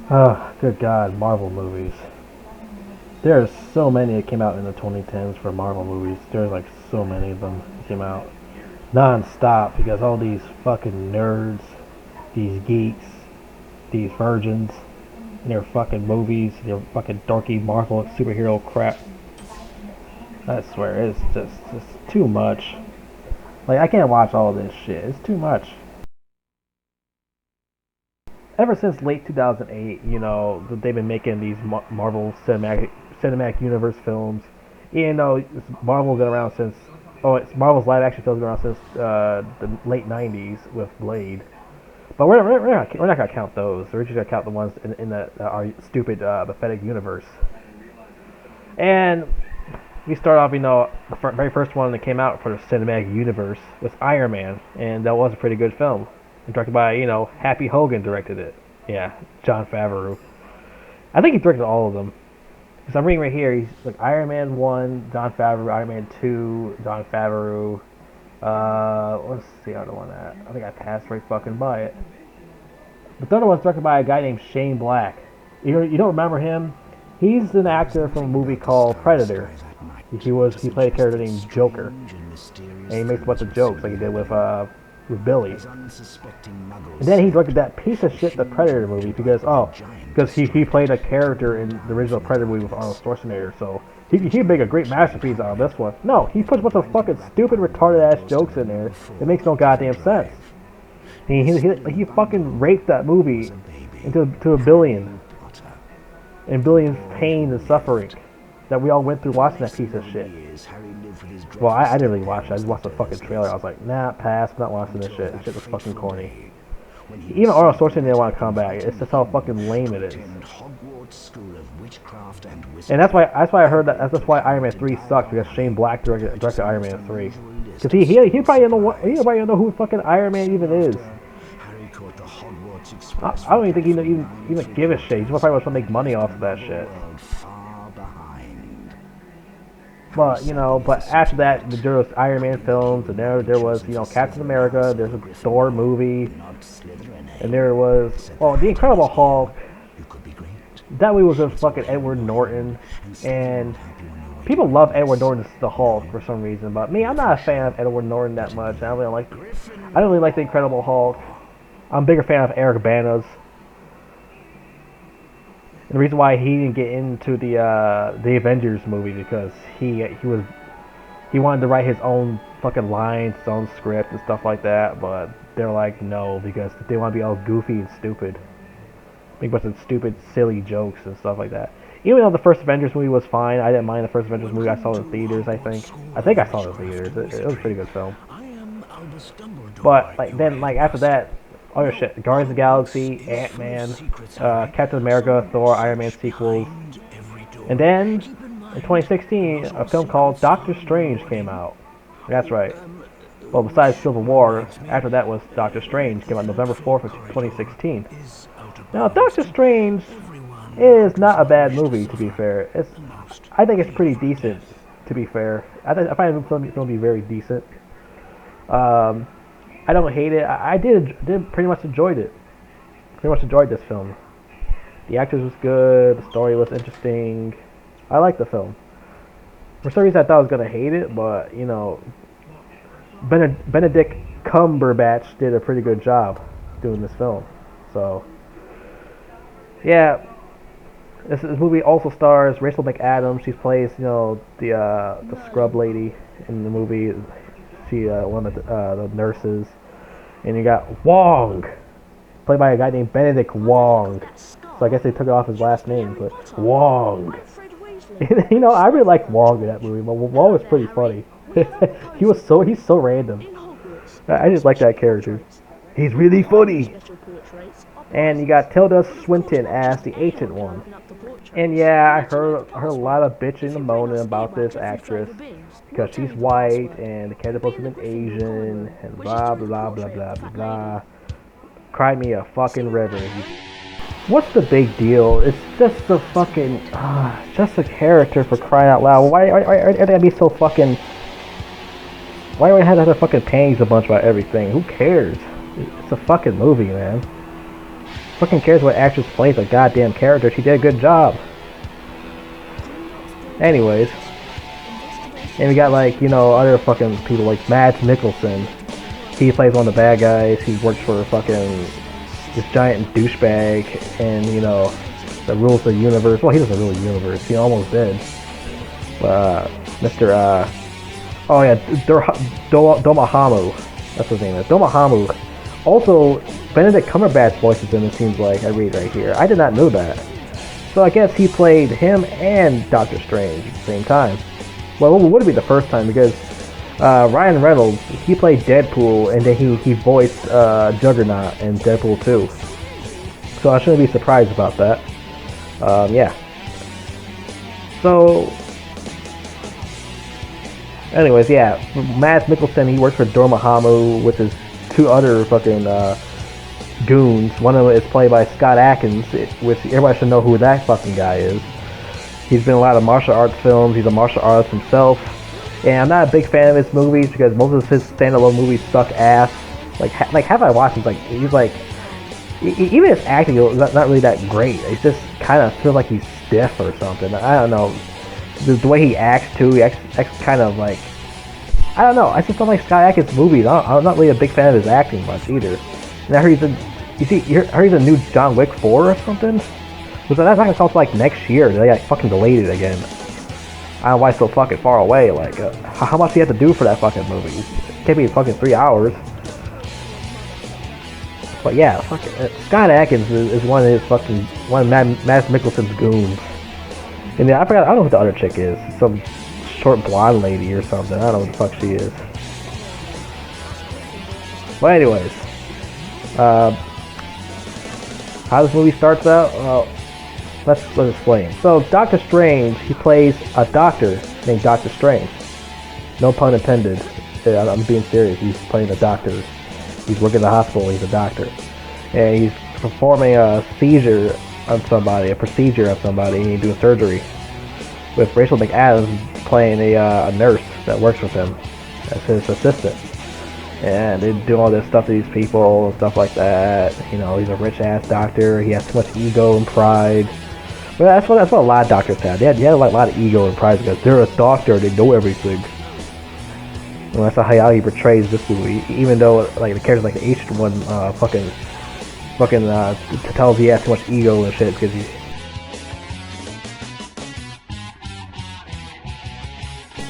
Oh, good God, Marvel movies. There are so many that came out in the 2010s for Marvel movies. There's like so many of them that came out non-stop because all these fucking nerds, these geeks, these virgins, and their fucking movies, their fucking dorky Marvel superhero crap. I swear, it's just too much. Like, I can't watch all this shit. It's too much. Ever since late 2008, they've been making these Marvel cinematic universe films. Even though Marvel's been around since, it's Marvel's live action films been around since the late 90s with Blade. But we're not gonna count those. We're just gonna count the ones in the our stupid pathetic universe. And we start off, the very first one that came out for the cinematic universe was Iron Man, and that was a pretty good film. Directed by, Happy Hogan directed it. Yeah, Jon Favreau. I think he directed all of them. Because I'm reading right here, he's like Iron Man 1, Jon Favreau, Iron Man 2, Jon Favreau. What's the other one at? I think I passed right fucking by it. The third one's directed by a guy named Shane Black. You don't remember him? He's an actor from a movie called Predator. He played a character named Joker, and he makes a bunch of jokes like he did with Billy. And then he directed that piece of shit, the Predator movie, because he played a character in the original Predator movie with Arnold Schwarzenegger. So he'd make a great masterpiece out of this one. No, he puts a bunch of fucking stupid, retarded ass jokes in there. It makes no goddamn sense. He fucking raped that movie into a billion, and billions pain and suffering that we all went through watching that piece of shit. Well, I didn't really watch it. I just watched the fucking trailer. I was like, nah, pass. I'm not watching this shit. This shit was fucking corny. Even Arnold Schwarzenegger didn't want to come back. It's just how fucking lame it is. And that's why I heard that. That's why Iron Man 3 sucked, because Shane Black directed Iron Man 3. Because he probably don't know who fucking Iron Man even is. I don't even think he even give a shit. He's probably wants to make money off of that shit. But after that, there was Iron Man films, and there was Captain America. There's a Thor movie, and there was the Incredible Hulk. That movie was with fucking Edward Norton, and people love Edward Norton as the Hulk for some reason. But me, I'm not a fan of Edward Norton that much. I don't really like the Incredible Hulk. I'm a bigger fan of Eric Bana's. And the reason why he didn't get into the Avengers movie because he wanted to write his own fucking lines, his own script and stuff like that, but they're like no, because they want to be all goofy and stupid, make a bunch of stupid, silly jokes and stuff like that. Even though the first Avengers movie was fine, I didn't mind the first Avengers movie. I saw it in theaters. I think I saw it in theaters. It was a pretty good film. But after that. Oh yeah, shit! Guardians of the Galaxy, Ant-Man, Captain America, Thor, Iron Man sequels, and then in 2016, a film called Doctor Strange came out. That's right. Well, besides Civil War, after that was Doctor Strange, came out November 4th of 2016. Now, Doctor Strange is not a bad movie, to be fair. I think it's pretty decent, to be fair. I find the film to be very decent. I don't hate it. I did pretty much enjoyed it. Pretty much enjoyed this film. The actors was good. The story was interesting. I liked the film. For some reason, I thought I was gonna hate it, but Benedict Cumberbatch did a pretty good job doing this film. So, yeah, this movie also stars Rachel McAdams. She plays the scrub lady in the movie. She one of the nurses, and you got Wong, played by a guy named Benedict Wong. So I guess they took it off his last name, but Wong. I really like Wong in that movie. But Wong was pretty funny. He's so random. I just like that character. He's really funny. And you got Tilda Swinton as the Ancient One. And yeah, I heard a lot of bitching and moaning about this actress because she's white and the character supposed to be Asian and blah blah blah blah blah blah. Cry me a fucking river. What's the big deal? It's just the fucking, just a character for crying out loud. Why are they gonna be so fucking? Why do I have to have fucking panties a bunch about everything? Who cares? It's a fucking movie, man. fucking cares what actress plays a goddamn character? She did a good job. Anyways, and we got like, you know, other fucking people like Mads Mikkelsen. He plays one of the bad guys. He works for fucking this giant douchebag, and you know, that rules the universe. Well, he doesn't rule the universe. He almost did. Mr. Oh yeah, Domahamu. That's his name. Domahamu. Also, Benedict Cumberbatch voices him. It seems like I read right here. I did not know that. So I guess he played him and Doctor Strange at the same time. Well, it would be the first time because Ryan Reynolds, he played Deadpool, and then he voiced Juggernaut in Deadpool 2. So I shouldn't be surprised about that. Yeah. So, anyways, yeah. Mads Mikkelsen, he works for Dormammu with his two other fucking goons. One of them is played by Scott Adkins, which everybody should know who that fucking guy is. He's been in a lot of martial arts films. He's a martial artist himself. And I'm not a big fan of his movies because most of his standalone movies suck ass. Like half I watch, he's like, even his acting is not really that great. It just kind of feels like he's stiff or something. I don't know. The way he acts too, he acts kind of like, I don't know. I just don't like Scott Adkins' movies. I'm not really a big fan of his acting much either. And I heard he's a new John Wick 4 or something. But that's not gonna come to like next year. They like fucking delayed it again. I don't know why it's so fucking far away. Like, how much do you have to do for that fucking movie? It can't be fucking 3 hours. But yeah, fucking Scott Adkins is one of Mads Mikkelsen's goons. And then I don't know who the other chick is. Some short blonde lady or something. I don't know what the fuck she is. But anyways, how this movie starts out? Well, let's explain. So Doctor Strange, he plays a doctor named Doctor Strange. No pun intended. I'm being serious. He's playing a doctor. He's working in the hospital. He's a doctor, and he's performing a procedure on somebody, and he's doing surgery. With Rachel McAdams playing a nurse that works with him as his assistant. And they do all this stuff to these people and stuff like that. You know, he's a rich ass doctor. He has too much ego and pride. But that's what a lot of doctors have. They had a lot of ego and pride because they're a doctor. They know everything. And that's how he portrays this movie. Even though like the character like the ancient one, fucking tells he has too much ego and shit because he's.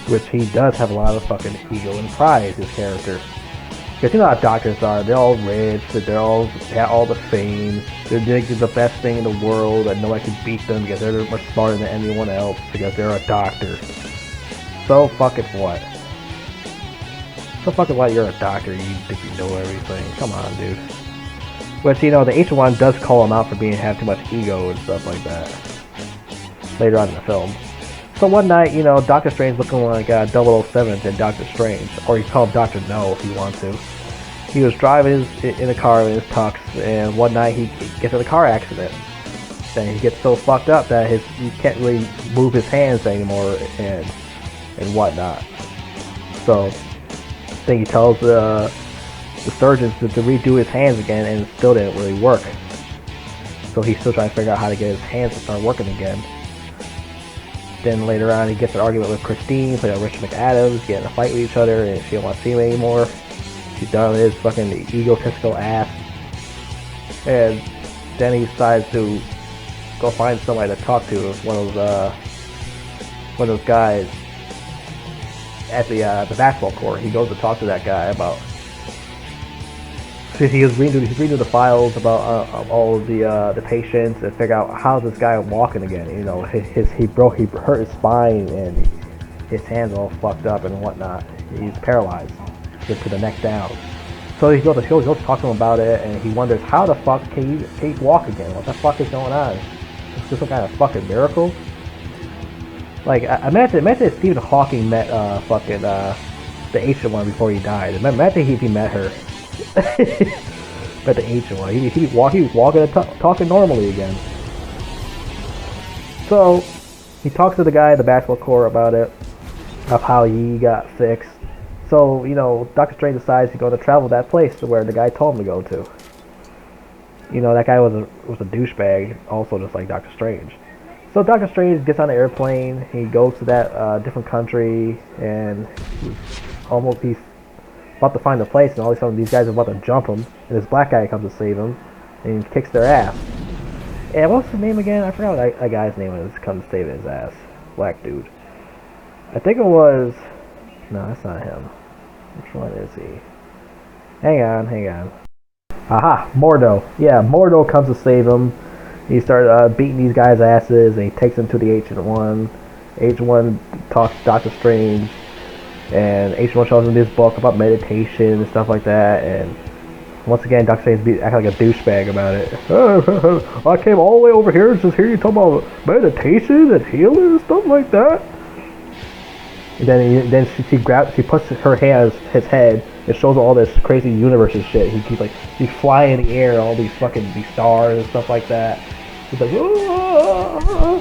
Which he does have a lot of fucking ego and pride, his character. Because you know how doctors are, they're all rich, they have all the fame, they're the best thing in the world, and nobody can beat them because they're much smarter than anyone else because they're a doctor. So fucking what? So fucking what, you're a doctor, you think you know everything. Come on, dude. But you know, the ancient one does call him out for having too much ego and stuff like that. Later on in the film. So one night, you know, Doctor Strange looking like 007 and Doctor Strange, or you call him Doctor No if you want to. He was driving in a car in his tux, and one night he gets in a car accident. Then he gets so fucked up that he can't really move his hands anymore and whatnot. So then he tells the surgeons to redo his hands again, and it still didn't really work. So he's still trying to figure out how to get his hands to start working again. Then later on, he gets an argument with Christine, played by Rachel McAdams, getting in a fight with each other, and she don't want to see him anymore. She's done with his fucking egotistical ass. And then he decides to go find somebody to talk to. One of those guys at the basketball court. He goes to talk to that guy about. He was reading the files about all of the patients and figure out how's this guy walking again. You know, he hurt his spine and his hands all fucked up and whatnot. He's paralyzed to the neck down. So he goes to talk to him about it, and he wonders how the fuck can he walk again? What the fuck is going on? Is this some kind of fucking miracle? Like imagine if Stephen Hawking met the ancient one before he died. Imagine if he met her. But the ancient one, he was walking and talking normally again. So he talks to the guy at the basketball court about it, of how he got fixed. So you know, Doctor Strange decides to go to travel that place to where the guy told him to go to. You know, that guy was a douchebag, also just like Doctor Strange. So Doctor Strange gets on the airplane. He goes to that different country, and he's about to find a place, and all of a sudden these guys are about to jump him, and this black guy comes to save him, and he kicks their ass. And what's his name again? I forgot what that guy's name is. Comes to save his ass, black dude. I think it was. No, that's not him. Which one is he? Hang on. Aha, Mordo. Yeah, Mordo comes to save him. He starts beating these guys' asses, and he takes them to the Ancient One. Ancient One talks to Doctor Strange, and Ancient One shows him this book about meditation and stuff like that. And once again, Doctor Strange acting like a douchebag about it. I came all the way over here just hear you talk about meditation and healing and stuff like that. And then she puts her hand on his head and shows him all this crazy universe and shit. He's flying in the air, all these stars and stuff like that. He's like, ah!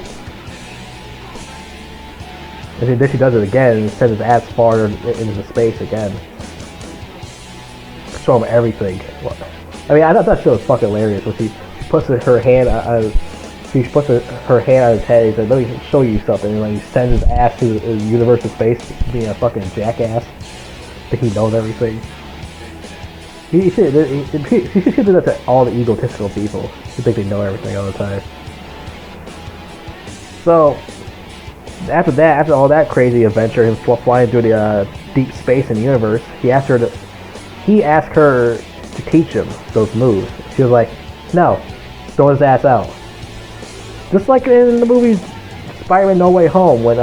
And then she does it again and sends his ass farther into space again. Show him everything. I mean, I thought that shit was fucking hilarious. When she puts her hand on his head. He said, "Let me show you something." And like he sends his ass to the universe of space, being a fucking jackass. I think he knows everything. He should do that to all the egotistical people who think they know everything all the time. So after all that crazy adventure, him flying through the deep space in the universe, he asked her to teach him those moves. She was like, "No, throw his ass out." Just like in the movies Spider-Man No Way Home, when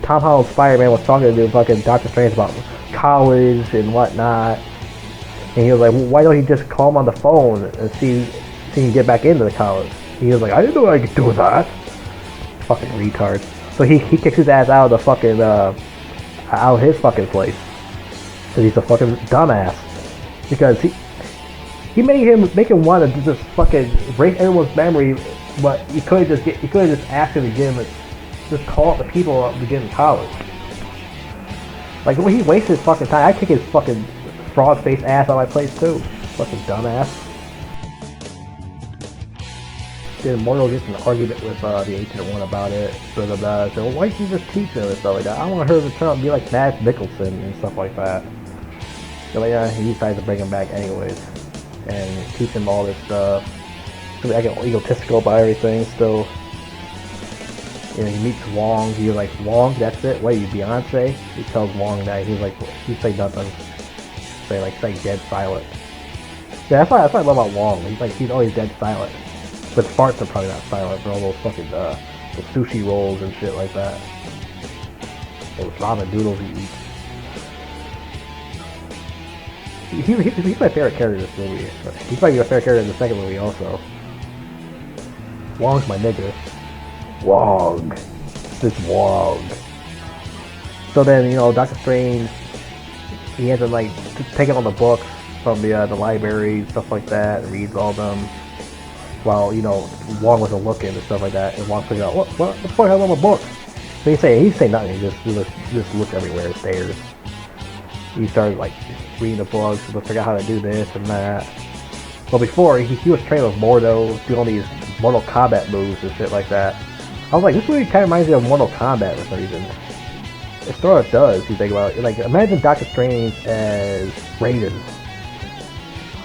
Tom Holland's Spider-Man was talking to fucking Doctor Strange about college and whatnot, and he was like, well, "Why don't you just call him on the phone and see if he can get back into the college?" He was like, "I didn't know I could do that." Fucking retard. So he kicks his ass out of the fucking out of his fucking place. Cause he's a fucking dumbass. Because he made him want to just fucking erase everyone's memory, but you could have just asked him to give him just call up the people up to get in college. Like when he wasted his fucking time, I'd kick his fucking frog face ass on my place too. Fucking dumbass. Then Mortal gets in an argument with the Ancient One about it. So well, why can't you just teach him and stuff like that? I want her to turn out and be like Mads Mikkelsen and stuff like that. So like, he decides to bring him back anyways and teach him all this stuff. So I get egotistical about everything still. You know, he meets Wong. He's like, "Wong, that's it? What are you, Beyonce?" He tells Wong that. He's like, he say nothing. Stay dead silent. Yeah, that's what I love about Wong. He's always dead silent. But farts are probably not silent for all those fucking those sushi rolls and shit like that. Those ramen noodles he eats. He's my favorite character in this movie. He's probably my favorite character in the second movie also. Wong's my nigga. Wong. This Wong. So then, you know, Doctor Strange, he ends up like taking all the books from the library, stuff like that, and reads all of them. While, you know, Wong wasn't looking and stuff like that, and Wong figured out, what the fuck happened on my book? So he say nothing, he just looked everywhere, stares. He started like reading the books to figure out how to do this and that. Well, before he was training with Mordo, doing all these Mortal Kombat moves and shit like that. I was like, this movie kind of reminds me of Mortal Kombat for some reason. It sort of does. You think about it. Like, imagine Doctor Strange as Raiden.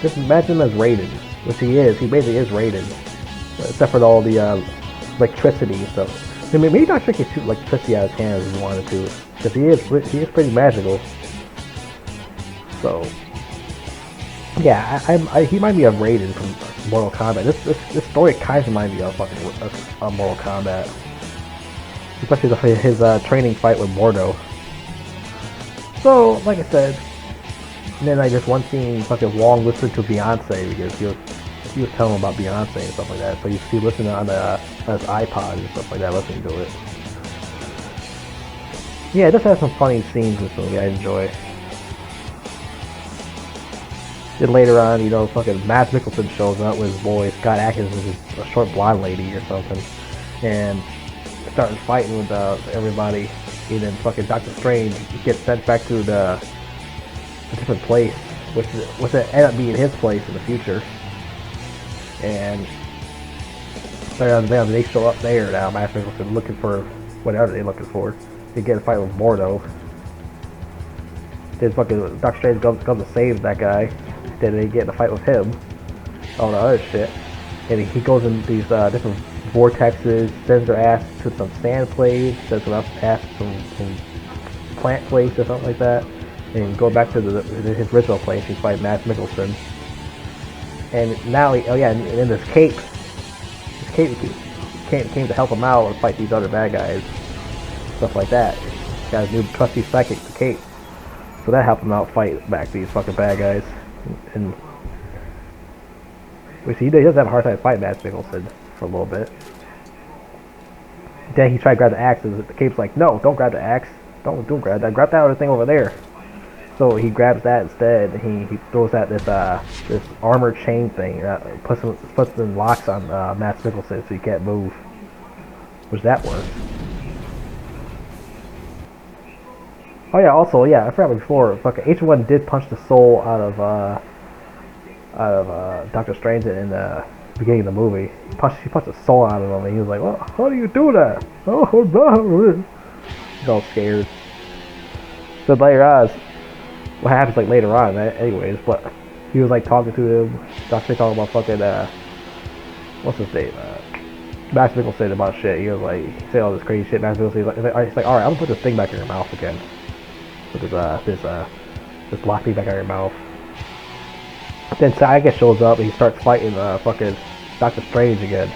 Just imagine him as Raiden, which he is. He basically is Raiden, except for all the electricity and stuff. I mean, maybe Doctor Strange can shoot electricity out of his hands if he wanted to, because he is pretty magical. So, yeah, he might be a Raiden from Mortal Kombat. This story kind of reminds me of fucking Mortal Kombat, especially his training fight with Mordo. So, like I said, and then just one scene, fucking Wong listened to Beyonce because he was telling him about Beyonce and stuff like that. So he listened on his iPod and stuff like that, listening to it. Yeah, it just has some funny scenes in this movie I enjoy. Then later on, you know, fucking Mads Mikkelsen shows up with his boy Scott Adkins, which is a short blonde lady or something, and starting fighting with everybody. And then fucking Doctor Strange gets sent back to the different place which ended up being his place in the future. And they show up there now. Matt Mickelson looking for whatever they're looking for. They get a fight with Mordo. Then fucking Doctor Strange comes to save that guy. Then they get in a fight with him. All the other shit. And he goes in these different vortexes, sends their ass to some sand plates, sends their ass to some plant place or something like that, and go back to his original place. He's fighting Matt Mickelson. And now, and then this cape came to help him out and fight these other bad guys, stuff like that. Got his new trusty psychic, the cape, so that helped him out fight back these fucking bad guys. And we see he does have a hard time fighting Matt Mickelson for a little bit. Then he tried to grab the axe, and the cape's like, "No, don't grab the axe. Don't grab that. Grab that other thing over there." So he grabs that instead. And he throws out this armor chain thing that puts in locks on Matt Mickelson so he can't move. Which that works. Oh yeah, also I forgot before. Fucking H1 did punch the soul out of Doctor Strange in the beginning of the movie. He punched the soul out of him, and he was like, "Well, how do you do that?" Oh no! He's all scared. So later on, what happens like later on, anyways? But he was like talking to him. Doctor Strange talking about fucking what's his name? Matt Mickelson about shit. He was like saying all this crazy shit. Matt Mickelson he's like, "All right, I'm gonna put this thing back in your mouth again. Put this black thing back in your mouth." Then Saga shows up and he starts fighting fucking Doctor Strange again.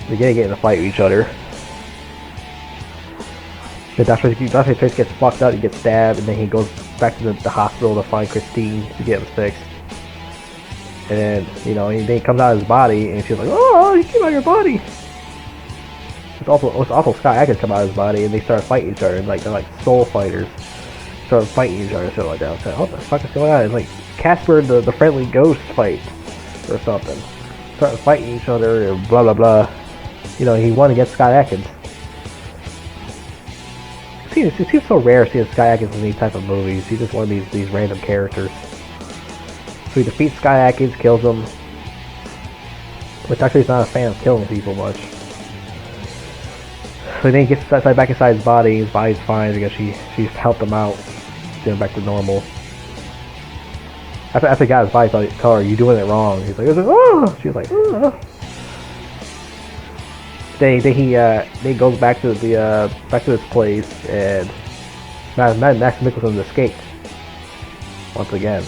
They're gonna get in a fight with each other. Then Doctor Strange gets fucked up, he gets stabbed, and then he goes back to the hospital to find Christine to get him fixed. And then, he comes out of his body and she's like, "Oh, you came out of your body!" It's also Scott Adkins come out of his body and they start fighting each other, and they're like soul fighters. Start fighting each other and shit like that. I was like, what the fuck is going on? It's like Casper the Friendly Ghost fight or something. Start fighting each other and blah blah blah. He won against Scott Adkins. It seems so rare seeing Scott Adkins in these type of movies. He's just one of these random characters. So he defeats Scott Adkins, kills him. Which actually he's not a fan of killing people much. So then he gets back inside his body. His body's fine because she's helped him out, get him back to normal. After he got his body, tell her, "You're doing it wrong." He's like, "Oh!" She's like, "Oh." Then he goes back to his place, and Max Mickelson escaped once again.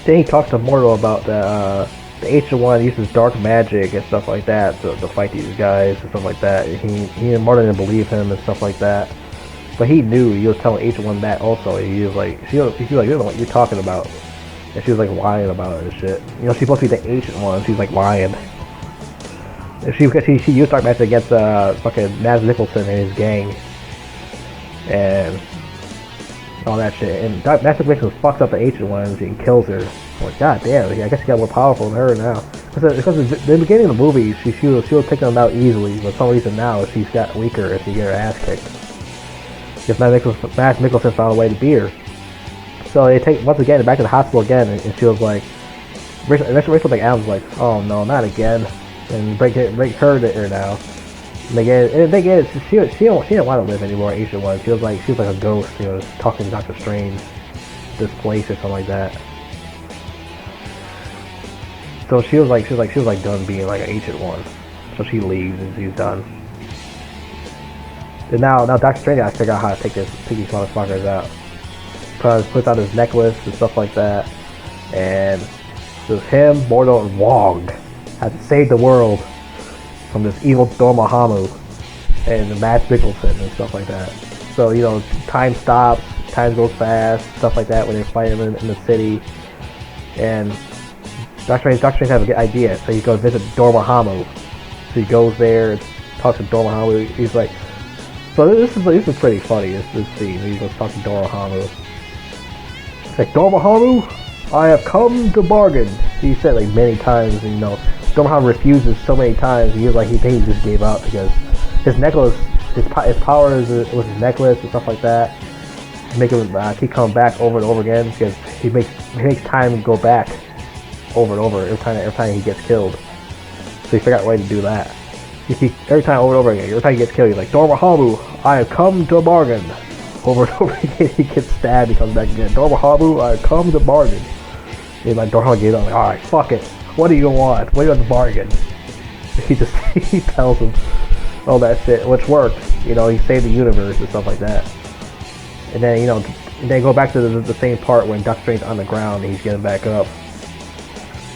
Then he talks to Mordo about the Ancient One uses dark magic and stuff like that to fight these guys and stuff like that. He and Mordo didn't believe him and stuff like that, but he knew. He was telling Ancient One that also. He was like, "You don't know what you're talking about," and she was like lying about it and shit. She's supposed to be the Ancient One. She's like lying. Because she used dark magic against fucking Matt Mickelson and his gang and all that shit. And Matt Mickelson fucks up the Ancient Ones and kills her. I'm like, God damn, I guess he got more powerful than her now. Because in the beginning of the movie, she was taking them out easily, but for some reason now she's got weaker and she get her ass kicked. Because Matt Mickelson found a way to beat her. So they take once again back to the hospital again, and she was like, Rachel like Adam's like, "Oh no, not again." And break her there now. And they get it. She didn't want to live anymore. Ancient One. She was like a ghost. Talking to Doctor Strange, this place or something like that. So she was like done being like an Ancient One. So she leaves and she's done. And now Doctor Strange has to figure out how to take these motherfuckers out. Puts out his necklace and stuff like that. And it was him, Mordo, and Wong had to save the world from this evil Dormammu and Matt Mickelson and stuff like that. So time stops, time goes fast, stuff like that when they're fighting in the city. And Doctor Strange has a good idea, so he goes visit Dormammu. So he goes there and talks to Dormammu. He's like, so this is pretty funny. This scene. He goes talk to Dormammu. It's like, "Dormammu, I have come to bargain." He said like many times, and Dormammu refuses so many times. He just gave up because his necklace, his power was his necklace and stuff like that. Make him keep coming back over and over again because he makes time go back over and over every time he gets killed. So he figured out a way to do that. Every time over and over again, every time he gets killed, he's like, Dormahamu, I have come to bargain. Over and over again, he gets stabbed, he comes back again. Dormahamu, I have come to bargain. And like Dormahamu gets up, like, alright, fuck it. What do you want? What do you want to bargain? He tells him all that shit, which worked. You know, he saved the universe and stuff like that. And then, you know, they go back to the same part when Doctor Strange's on the ground and he's getting back up.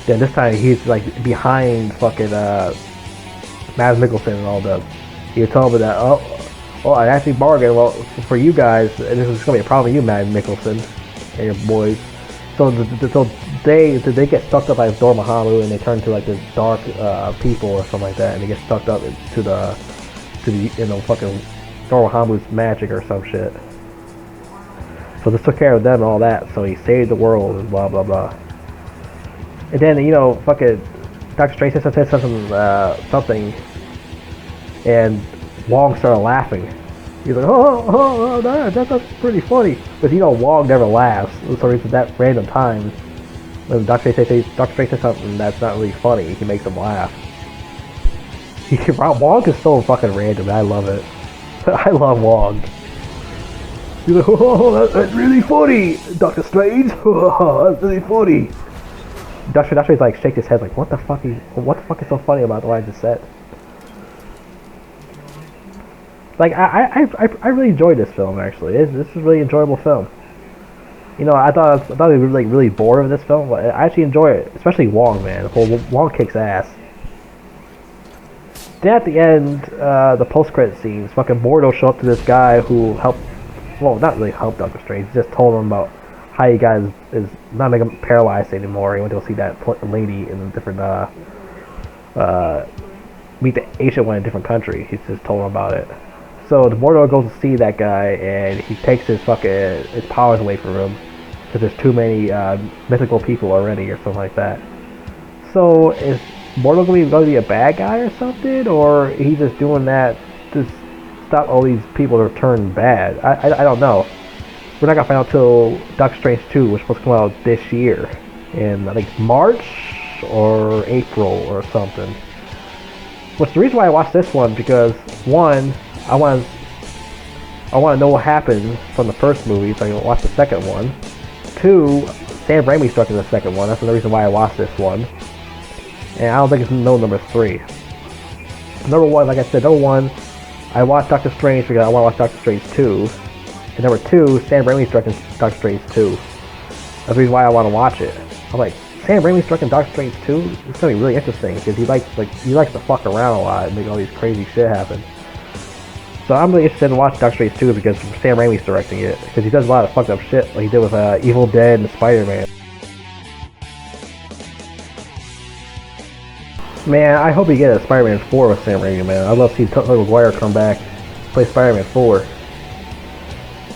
Then this time he's like behind fucking Mads Mikkelsen and all them. He told me that, oh, I actually bargained. Well, for you guys, and this is gonna be a problem for you, Mads Mikkelsen and your boys. So they get sucked up by Dormammu and they turn to like this dark people or something like that, and they get sucked up to the fucking Dormammu's magic or some shit. So this took care of them and all that. So he saved the world and blah blah blah. And then, you know, fucking Doctor Strange said something, and Wong started laughing. He's like, oh, that's pretty funny. But you know, Wong never laughs. So it's at that random time when Doctor Strange says something that's not really funny, he makes him laugh. Wong is so fucking random. I love it. I love Wong. He's like, oh, that's really funny, Doctor Strange. That's really funny. Doctor Strange like shake his head like, what the fuck is so funny about what I just said? Like I really enjoyed this film actually. This is a really enjoyable film. You know, I thought he was like really bored of this film, but I actually enjoy it, especially Wong, man. Wong kicks ass. Then at the end, the post-credit scenes, fucking Mordo showed up to this guy who helped, well, not really helped Doctor Strange, just told him about how he got is not making him paralyzed anymore. He went to go see that lady in a different, meet the ancient one in a different country. He just told him about it. So the Mordo goes to see that guy, and he takes his powers away from him because there's too many mythical people already or something like that. So is Mordo going to be a bad guy or something, or he's just doing that to stop all these people to turn bad? I don't know. We're not gonna find out till Doctor Strange 2, which is supposed to come out this year in I think March or April or something. Which the reason why I watched this one, because one, I want to know what happened from the first movie, so I can watch the second one. Two, Sam Raimi's directing the second one. That's the reason why I watched this one. And I don't think it's number 3. Number 1, like I said, number 1, I watched Doctor Strange because I want to watch Doctor Strange 2. And number 2, Sam Raimi's directing Doctor Strange 2. That's the reason why I want to watch it. I'm like, Sam Raimi's directing Doctor Strange 2? It's gonna be really interesting because he likes to fuck around a lot and make all these crazy shit happen. So I'm really interested in watching Doctor Strange 2 because Sam Raimi's directing it, because he does a lot of fucked up shit like he did with Evil Dead and Spider-Man. Man, I hope we get a Spider-Man 4 with Sam Raimi, man. I'd love to see Tobey Maguire come back, play Spider-Man 4.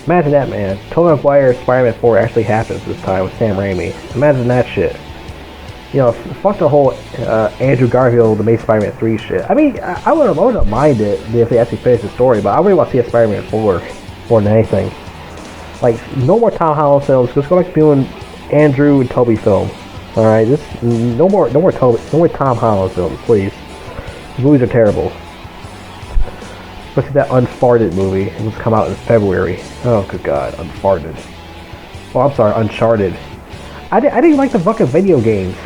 Imagine that, man. Tobey Maguire's Spider-Man 4 actually happens this time with Sam Raimi. Imagine that shit. You know, fuck the whole Andrew Garfield, the Amazing Spider-Man 3 shit. I mean, I wouldn't mind it if they actually finished the story, but I really want to see a Spider-Man 4 more than anything. Like, no more Tom Holland films. Just go back to doing Andrew and Tobey films. All right, no more Tom Holland films, please. The movies are terrible. Especially that Unfarted movie. It was come out in February. Oh, good God, Unfarted. Oh, I'm sorry, Uncharted. I didn't like the fucking video games.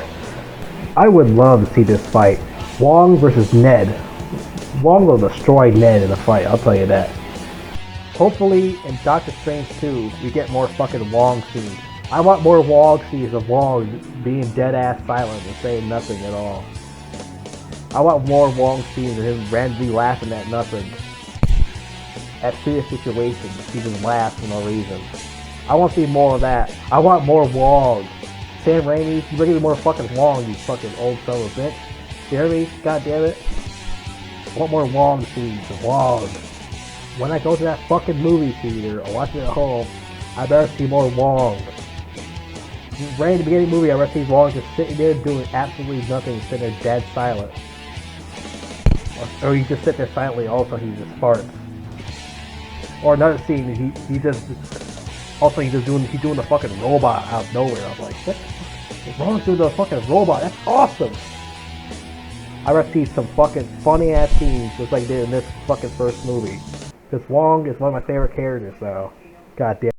I would love to see this fight. Wong versus Ned. Wong will destroy Ned in a fight, I'll tell you that. Hopefully, in Doctor Strange 2, we get more fucking Wong scenes. I want more Wong scenes of Wong being dead-ass silent and saying nothing at all. I want more Wong scenes of him randomly laughing at nothing. At serious situations, he just laughs for no reason. I want to see more of that. I want more Wong. Sam Raimi, you bring me more fucking Wong, you fucking old son of a bitch. You hear me? God damn it. I want more Wong scenes. Wong. When I go to that fucking movie theater or watch it at home, I better see more Wong. Right in the beginning of the movie, I better see Wong just sitting there doing absolutely nothing, sitting there dead silent. Or he just sit there silently, also he just farts. Or another scene, he just Also, he's doing the fucking robot out of nowhere. I was like, what? Wong's doing the fucking robot. That's awesome. I rather see some fucking funny ass scenes just like they did in this fucking first movie. Because Wong is one of my favorite characters, so goddamn.